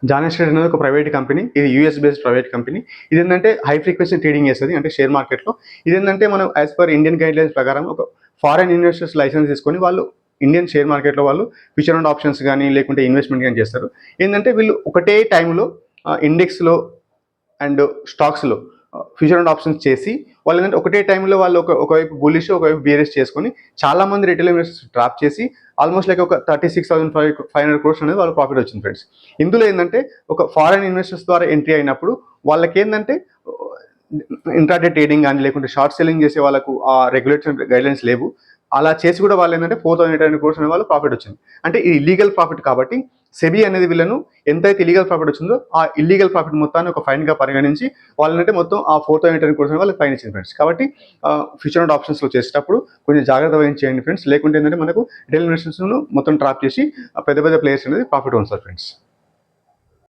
జానెస్ trade అనేది ఒక private company. ఇది యూఎస్ బేస్డ్ ప్రైవేట్ కంపెనీ. ఇది ఏంటంటే హై ఫ్రీక్వెన్సీ ట్రేడింగ్ చేస్తుంది, అంటే షేర్ మార్కెట్లో. ఇది ఏంటంటే మనం as per Indian guide lines ప్రకారం ఒక ఫారెన్ ఇన్వెస్టర్స్ లైసెన్స్ తీసుకొని వాళ్ళు ఇండియన్ షేర్ మార్కెట్లో వాళ్ళు ఫ్యూచర్ అండ్ ఆప్షన్స్ కానీ లేకుంటే ఇన్వెస్ట్మెంట్ కానీ చేస్తారు. ఏంటంటే వీళ్ళు ఒకటే టైంలో ఇండెక్స్లో అండ్ స్టాక్స్లో ఫ్యూచర్ అండ్ ఆప్షన్స్ చేసి వాళ్ళు ఏంటంటే ఒకటే టైంలో వాళ్ళు ఒకవైపు బులిష్ ఒకవైపు బేరిష్ చేసుకొని చాలామంది రిటైల్ ఇన్వెస్టర్స్ డ్రాప్ చేసి ఆల్మోస్ట్ లైక్ ఒక 36,500 crores అనేది వాళ్ళ ప్రాఫిట్ వచ్చింది ఫ్రెండ్స్. ఇందులో ఏంటంటే ఒక ఫారెన్ ఇన్వెస్టర్స్ ద్వారా ఎంట్రీ అయినప్పుడు వాళ్ళకి ఏంటంటే ఇంట్రాడే ట్రేడింగ్ కానీ లేకుంటే షార్ట్ సెల్లింగ్ చేసే వాళ్ళకు ఆ రెగ్యులేటరీ గైడ్లైన్స్ లేవు. అలా చేసి కూడా వాళ్ళు ఏంటంటే 4,800 crores అనే వాళ్ళు ప్రాఫిట్ వచ్చింది. అంటే ఇది ఇల్లీగల్ ప్రాఫిట్ కాబట్టి సెబీ అనేది వీళ్ళను ఎంతైతే ఇల్లీగల్ ప్రాఫిట్ వచ్చిందో ఆ ఇల్లీగల్ ప్రాఫిట్ మొత్తాన్ని ఒక ఫైన్గా పరిగణించి వాళ్ళంటే మొత్తం ఆ 4,800 crores అనే వాళ్ళకి ఫైన్ ఇచ్చింది ఫ్రెండ్స్. కాబట్టి ఫ్యూచర్ అండ్ ఆప్షన్స్లో చేసేటప్పుడు కొంచెం జాగ్రత్త వహించేయండి ఫ్రెండ్స్. లేకుంటే ఏంటంటే మనకు రిటైల్ ఇన్వెస్టర్స్ను మొత్తం ట్రాప్ చేసి పెద్ద పెద్ద ప్లేయర్స్ అనేది ప్రాఫిట్ ఉంది సార్ ఫ్రెండ్స్.